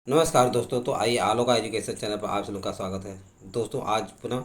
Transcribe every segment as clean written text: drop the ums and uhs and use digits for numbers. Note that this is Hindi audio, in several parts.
नमस्कार दोस्तों। तो आइए आलोका एजुकेशन चैनल पर आप सभी का स्वागत है। दोस्तों आज पुनः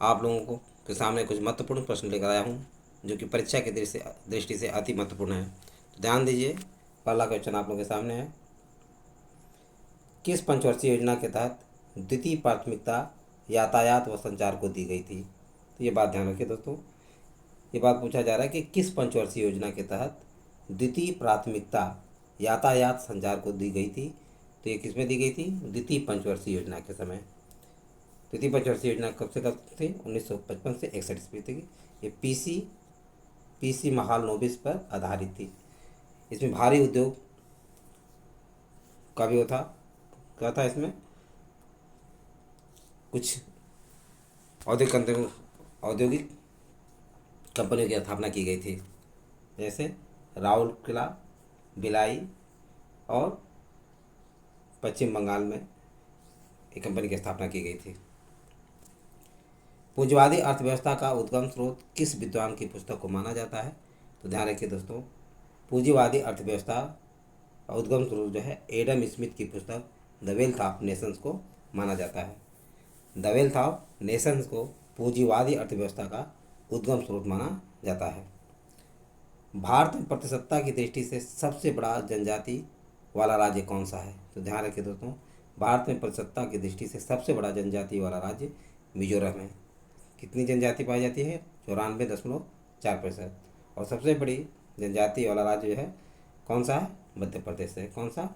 आप लोगों को के सामने कुछ महत्वपूर्ण प्रश्न लेकर आया हूं जो कि परीक्षा की दृष्टि से अति महत्वपूर्ण है। तो ध्यान दीजिए, पहला क्वेश्चन आप लोगों के सामने है। किस पंचवर्षीय योजना के तहत द्वितीय प्राथमिकता यातायात व संचार को दी गई थी? तो ये बात ध्यान रखिए दोस्तों, ये बात पूछा जा रहा है कि किस पंचवर्षीय योजना के तहत द्वितीय प्राथमिकता यातायात संचार को दी गई थी? तो ये किस में दी गई थी? द्वितीय पंचवर्षीय योजना के समय। द्वितीय पंचवर्षीय योजना कब से कब थी? 1955 से 61 ईस्वी थी। ये पीसी महाल नोबिस पर आधारित थी। इसमें भारी उद्योग का भी था। क्या था इसमें? कुछ औद्योगिक कंपनियों की स्थापना की गई थी, जैसे राउरकेला, भिलाई और पश्चिम बंगाल में एक कंपनी की स्थापना की गई थी। पूंजीवादी अर्थव्यवस्था का उद्गम स्रोत किस विद्वान की पुस्तक को माना जाता है? तो ध्यान रखिए दोस्तों, पूंजीवादी अर्थव्यवस्था का उद्गम स्रोत जो है एडम स्मिथ की पुस्तक द वेल्थ ऑफ नेशंस को माना जाता है। द वेल्थ ऑफ नेशंस को पूंजीवादी अर्थव्यवस्था का उद्गम स्रोत माना जाता है। भारत में प्रतिशतता की दृष्टि से सबसे बड़ा जनजाति वाला राज्य कौन सा है? तो ध्यान रखिए दोस्तों, भारत में प्रतिशतता की दृष्टि से सबसे बड़ा जनजाति वाला राज्य मिजोरम है। कितनी जनजाति पाई जाती है? 94.4%। और सबसे बड़ी जनजाति वाला राज्य जो है कौन सा है? मध्य प्रदेश है। कौन सा?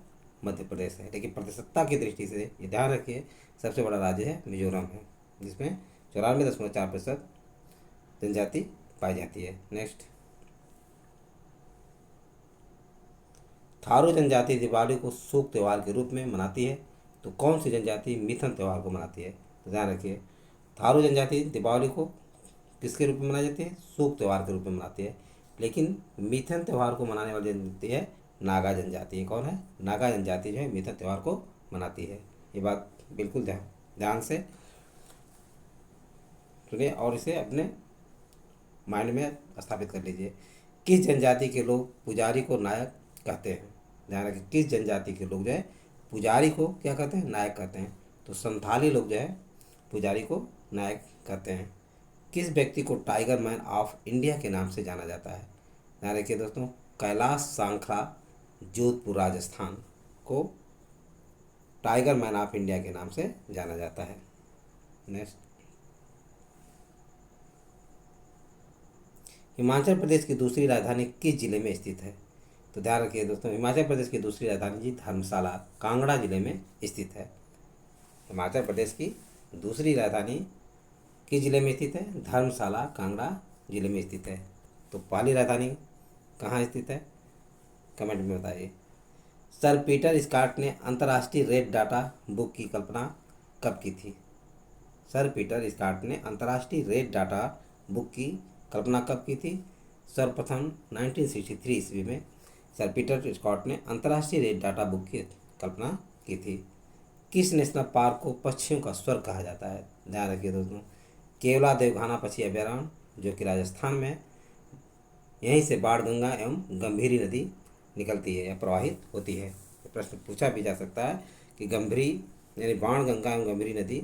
मध्य प्रदेश है। लेकिन प्रतिशतता की दृष्टि से ये ध्यान रखिए, सबसे बड़ा राज्य है मिजोरम है, जिसमें 94.4% जनजाति पाई जाती है। नेक्स्ट, थारू जनजाति दिवाली को सूक त्यौहार के रूप में मनाती है, तो कौन सी जनजाति मिथन त्यौहार को मनाती है? तो ध्यान रखिए, थारू जनजाति दीपावली को किसके रूप में मनाई जाती है? सूक त्यौहार के रूप में मनाती है। लेकिन मिथन त्यौहार को मनाने वाली जनजाति है नागा जनजाति। कौन है? नागा जनजाति जो है मिथन त्यौहार को मनाती है। ये बात बिल्कुल ध्यान से सुनिए और इसे अपने माइंड में स्थापित कर लीजिए। किस जनजाति के लोग पुजारी को नायक कहते हैं? ध्यान रखिए, किस जनजाति के लोग जो है पुजारी को क्या कहते हैं? नायक कहते हैं। तो संथाली लोग जो है पुजारी को नायक कहते हैं। किस व्यक्ति को टाइगर मैन ऑफ इंडिया के नाम से जाना जाता है? ध्यान रखिए दोस्तों, कैलाश सांखला जोधपुर राजस्थान को टाइगर मैन ऑफ इंडिया के नाम से जाना जाता है। नेक्स्ट, हिमाचल प्रदेश की दूसरी राजधानी किस जिले में स्थित है? तो ध्यान रखिए दोस्तों, हिमाचल प्रदेश की दूसरी राजधानी जी धर्मशाला कांगड़ा जिले में स्थित है। हिमाचल प्रदेश की दूसरी राजधानी किस जिले में स्थित है? धर्मशाला कांगड़ा जिले में स्थित है। तो पहली राजधानी कहाँ स्थित है? कमेंट में बताइए। सर पीटर स्कॉट ने अंतर्राष्ट्रीय रेड डाटा बुक की कल्पना कब की थी? सर पीटर स्कॉट ने अंतर्राष्ट्रीय रेड डाटा बुक की कल्पना कब की थी? सर्वप्रथम 1963 ईस्वी में सर पीटर स्कॉट ने अंतर्राष्ट्रीय रेड डाटा बुक की कल्पना की थी। किस नेशनल पार्क को पक्षियों का स्वर्ग कहा जाता है? ध्यान रखिए दोस्तों, केवला देवघाना पक्षी अभयारण्य जो कि राजस्थान में, यहीं से बाणगंगा एवं गंभीरी नदी निकलती है या प्रवाहित होती है। प्रश्न पूछा भी जा सकता है कि गंभीरी यानी बाणगंगा एवं गंभीरी नदी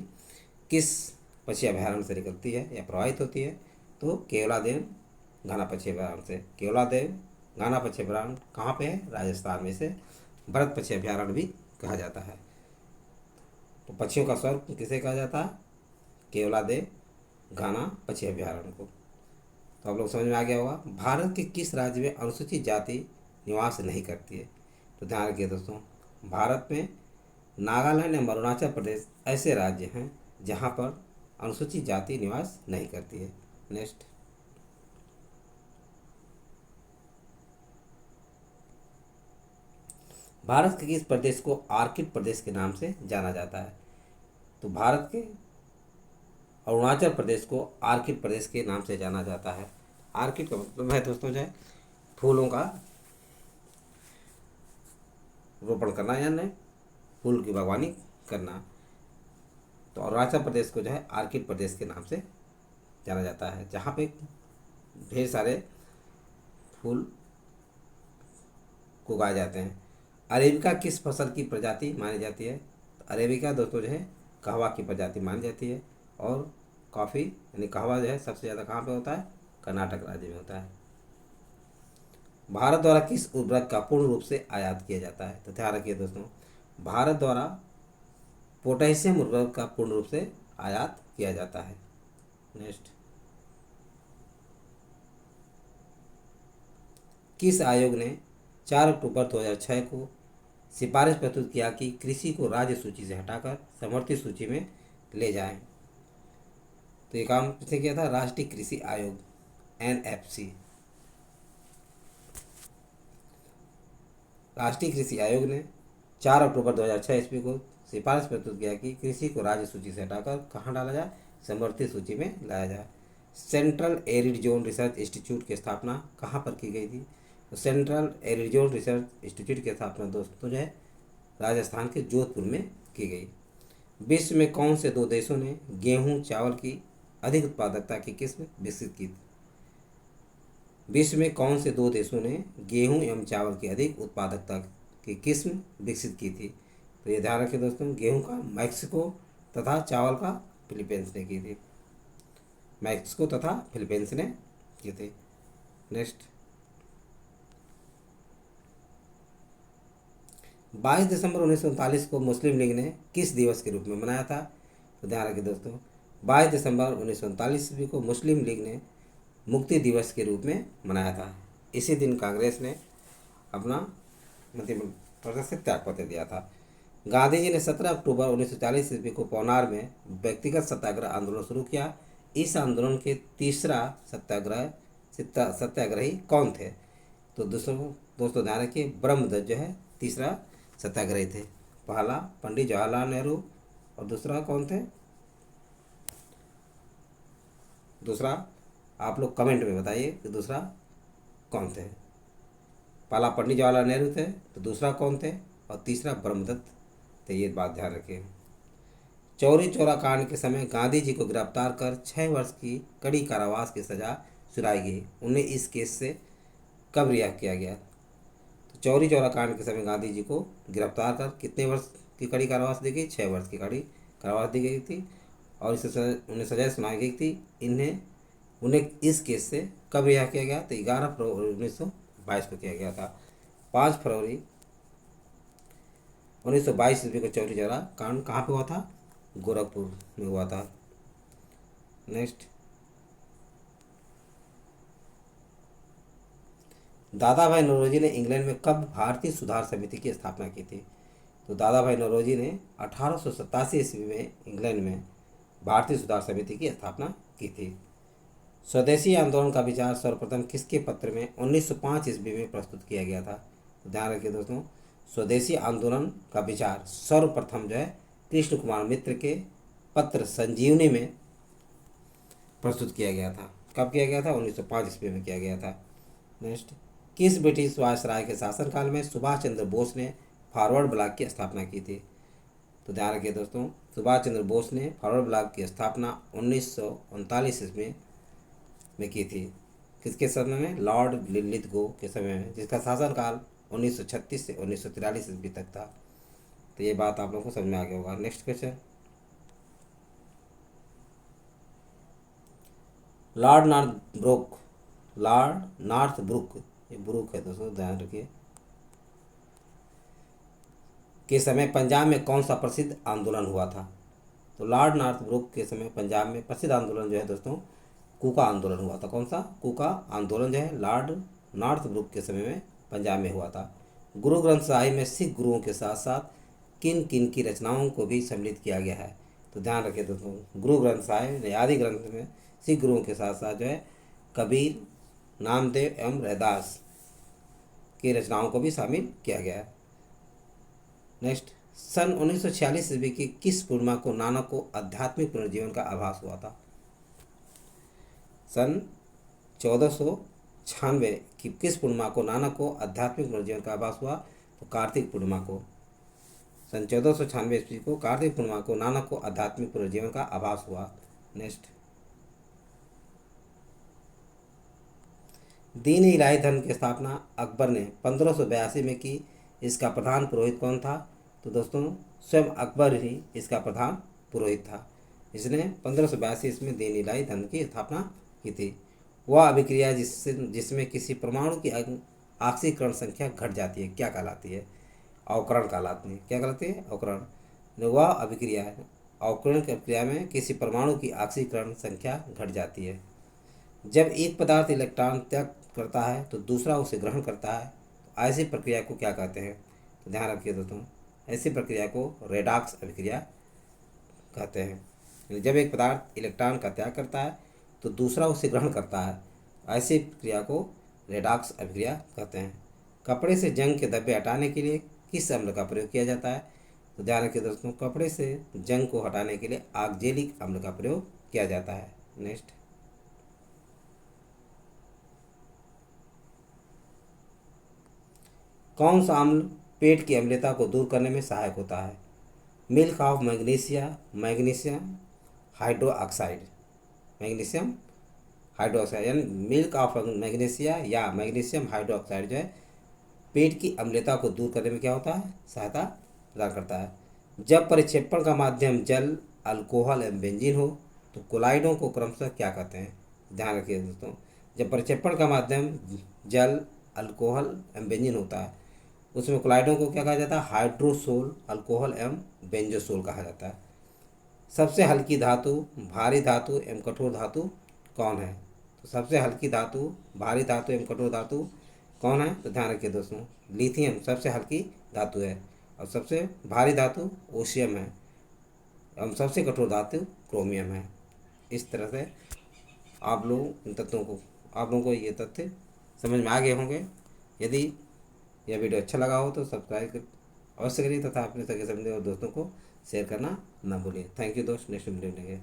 किस पक्षी अभयारण्य से निकलती है या प्रवाहित होती है? तो केवलादेव घाना पक्षी अभयारण्य से। केवलादेव घाना पक्षी अभयारण्य कहाँ पे है? राजस्थान में। से भरत पक्षी अभयारण्य भी कहा जाता है। तो पक्षियों का स्वर्ग किसे कहा जाता है? केवलादेव घाना पक्षी अभयारण्य को। तो आप लोग समझ में आ गया होगा। भारत के किस राज्य में अनुसूचित जाति निवास नहीं करती है? तो ध्यान रखिए दोस्तों, भारत में नागालैंड एवं अरुणाचल प्रदेश ऐसे राज्य हैं जहाँ पर अनुसूचित जाति निवास नहीं करती है। नेक्स्ट, भारत के किस प्रदेश को आर्किड प्रदेश के नाम से जाना जाता है? तो भारत के अरुणाचल प्रदेश को आर्किड प्रदेश के नाम से जाना जाता है। आर्किड का मतलब है दोस्तों जो है फूलों का रोपण करना या नहीं, फूल की बागवानी करना। तो अरुणाचल प्रदेश को जो है आर्किड प्रदेश के नाम से जाना जाता है, जहाँ पे ढेर सारे फूल को उगाए जाते हैं। अरेबिका किस फसल की प्रजाति मानी जाती है? तो अरेबिका दोस्तों जो है कहवा की प्रजाति मानी जाती है। और कॉफ़ी यानी कहवा जो है सबसे ज़्यादा कहाँ पे होता है? कर्नाटक राज्य में होता है। भारत द्वारा किस उर्वरक का पूर्ण रूप से आयात किया जाता है? तो ध्यान रखिए दोस्तों, भारत द्वारा पोटेशियम उर्वरक का पूर्ण रूप से आयात किया जाता है। नेक्स्ट, किस आयोग ने 4 अक्टूबर 2006 को सिफारिश प्रस्तुत किया कि कृषि को राज्य सूची से हटाकर समर्थित सूची में ले जाएं? तो ये काम किसने किया था? राष्ट्रीय कृषि आयोग, एनएफसी। राष्ट्रीय कृषि आयोग ने 4 अक्टूबर 2006 ईस्वी को सिफारिश प्रस्तुत किया कि कृषि को राज्य सूची से हटाकर कहाँ डाला जाए? समर्थित सूची में लाया जाए। Central arid zone research institute की स्थापना कहाँ पर की गई थी? तो central arid zone research institute की स्थापना दोस्तों जो है राजस्थान के जोधपुर में की गई। विश्व में कौन से 2 देशों ने गेहूं चावल की अधिक उत्पादकता की किस्म विकसित की? विश्व में कौन से 2 देशों ने गेहूं एवं चावल की अधिक उत्पादकता की किस्म विकसित की थी? तो ये ध्यान रखिए दोस्तों, गेहूं का मैक्सिको तथा चावल का फिलीपींस ने की थी। मैक्सिको तथा फिलीपींस ने की थी। नेक्स्ट, 22 दिसंबर 1939 को मुस्लिम लीग ने किस दिवस के रूप में मनाया था? तो ध्यान रखिए दोस्तों, 22 दिसंबर 1939 ईस्वी को मुस्लिम लीग ने मुक्ति दिवस के रूप में मनाया था। इसी दिन कांग्रेस ने अपना मंत्रिमंडल से त्यागपत्र दिया था। गांधी जी ने 17 अक्टूबर 1940 ईस्वी को पौनार में व्यक्तिगत सत्याग्रह आंदोलन शुरू किया। इस आंदोलन के तीसरा सत्याग्रही कौन थे? तो दोस्तों ध्यान रखिए, ब्रह्मदत्त जो है तीसरा सत्याग्रही थे। पहला पंडित जवाहरलाल नेहरू और दूसरा कौन थे? दूसरा आप लोग कमेंट में बताइए कि दूसरा कौन थे। पहला पंडित जवाहरलाल नेहरू थे, तो दूसरा कौन थे, और तीसरा ब्रह्मदत्त थे। ये बात ध्यान रखिए। चौरी चौरा कांड के समय गांधी जी को गिरफ्तार कर 6 वर्ष की कड़ी कारावास की सजा सुनाई गई। उन्हें इस केस से कब रिहा किया गया? तो चौरी चौरा कांड के समय गांधी जी को गिरफ्तार कर कितने वर्ष की कड़ी कारावास दी गई? 6 वर्ष की कड़ी कारावास दी गई थी और इससे उन्हें सजा सुनाई गई थी। उन्हें इस केस से कब रिहा किया गया? तो 11 फरवरी 1922 को किया गया था। 5 फरवरी 1922 ईस्वी को चौरी चौरा कांड कहाँ पे हुआ था? गोरखपुर में हुआ था। नेक्स्ट, दादा भाई नौरोजी ने इंग्लैंड में कब भारतीय सुधार समिति की स्थापना की थी? तो दादा भाई नौरोजी ने 1887 ईस्वी में इंग्लैंड में भारतीय सुधार समिति की स्थापना की थी। स्वदेशी आंदोलन का विचार सर्वप्रथम किसके पत्र में 1905 ईस्वी में प्रस्तुत किया गया था? तो ध्यान रखिए दोस्तों, स्वदेशी आंदोलन का विचार सर्वप्रथम जो है कृष्ण कुमार मित्र के पत्र संजीवनी में प्रस्तुत किया गया था। कब किया गया था? 1905 ईस्वी में किया गया था। नेक्स्ट, किस ब्रिटिश वायसराय के शासनकाल में सुभाष चंद्र बोस ने फॉरवर्ड ब्लॉक की स्थापना की थी? तो ध्यान रखिए दोस्तों, सुभाष चंद्र बोस ने फॉरवर्ड ब्लॉक की स्थापना 1939 ईस्वी में की थी। किसके समय में? लॉर्ड लिलिथगो के समय में, जिसका शासनकाल 1936 से 1943 ईस्वी तक था। तो ये बात आप लोगों को समझ में आ गया होगा। Next question, Lord Northbrook, ये ब्रुक है दोस्तों, ध्यान रखिए, के समय पंजाब में कौन सा प्रसिद्ध आंदोलन हुआ था? तो लॉर्ड नॉर्थ ब्रुक के समय पंजाब में प्रसिद्ध आंदोलन जो है दोस्तों कूका आंदोलन हुआ था। कौन सा? कूका आंदोलन जो है लॉर्ड नॉर्थ ब्रुक के समय में पंजाब में हुआ था। गुरु ग्रंथ साहिब में सिख गुरुओं के साथ साथ किन किन की रचनाओं को भी सम्मिलित किया गया है? तो ध्यान रखिए दोस्तों, गुरु ग्रंथ साहिब आदि ग्रंथ में सिख गुरुओं के साथ साथ जो है कबीर, नामदेव एवं रैदास की रचनाओं को भी शामिल किया गया है। नेक्स्ट, सन 1946 ईस्वी की किस पूर्णिमा को नानक को आध्यात्मिक पुनर्जीवन का आभास हुआ था? सन 1496 की किस पूर्णिमा को नानक को आध्यात्मिक पुनर्जीवन का आभास हुआ? तो कार्तिक पूर्णिमा को। सन 1496 ईस्वी को कार्तिक पूर्णिमा को नानक को आध्यात्मिक पुनर्जीवन का आभास हुआ। नेक्स्ट, दीन इलाही धर्म की स्थापना अकबर ने 1582 में की। इसका प्रधान पुरोहित कौन था? तो दोस्तों स्वयं अकबर ही इसका प्रधान पुरोहित था। इसने 1582 ईस्वी में दीन इलाही धर्म की स्थापना की थी। वह अभिक्रिया जिसमें किसी परमाणु की ऑक्सीकरण संख्या घट जाती है क्या कहलाती है? अवकरण कहलाती है। क्या कहलाती है? अवकरण। वह अभिक्रिया है, अवकरण की क्रिया में किसी परमाणु की ऑक्सीकरण संख्या घट जाती है। जब एक पदार्थ इलेक्ट्रॉन त्याग करता है तो दूसरा उसे ग्रहण करता है, तो ऐसी प्रक्रिया को क्या कहते हैं? तो ध्यान रखिए दोस्तों, ऐसी प्रक्रिया को रेडॉक्स अभिक्रिया कहते हैं। जब एक पदार्थ इलेक्ट्रॉन का त्याग करता है तो दूसरा उसे ग्रहण करता है, ऐसी क्रिया को रेडॉक्स अभिक्रिया कहते हैं। कपड़े से जंग के धब्बे हटाने के लिए किस अम्ल का प्रयोग किया जाता है? तो ध्यान रखिए दोस्तों, कपड़े से जंग को हटाने के लिए ऑक्जेलिक अम्ल का प्रयोग किया जाता है। नेक्स्ट, कौन सा अम्ल पेट की अम्लता को दूर करने में सहायक होता है? Milk of magnesia, magnesium hydroxide, magnesium hydroxide यानी मिल्क ऑफ मैग्नीशिया या मैग्नीशियम हाइड्रोक्साइड जो है पेट की अम्लता को दूर करने में क्या होता है? सहायता प्रदान करता है। जब परिक्षेपण का माध्यम जल, अल्कोहल एवं बेंजीन हो तो कोलाइडों को क्रमशः क्या कहते हैं? ध्यान रखिए दोस्तों, जब परिक्षेपण का माध्यम जल, अल्कोहल एवं बेंजीन होता है उसमें कोलाइडों को क्या कहा जाता है? हाइड्रोसोल, अल्कोहल एवं बेंजोसोल कहा जाता है। सबसे हल्की धातु, भारी धातु एवं कठोर धातु कौन है? तो सबसे हल्की धातु, भारी धातु एवं कठोर धातु कौन है? तो ध्यान रखिए दोस्तों, लिथियम सबसे हल्की धातु है और सबसे भारी धातु ओशियम है एवं सबसे कठोर धातु क्रोमियम है। इस तरह से आप लोग इन तत्वों को, आप लोगों को ये तथ्य समझ में आ गए होंगे। यदि यह वीडियो अच्छा लगा हो तो सब्सक्राइब अवश्य करिए तथा अपने सगे समझे और दोस्तों को शेयर करना ना भूलिए। थैंक यू दोस्त, नेक्स्ट वीडियो मिलेंगे।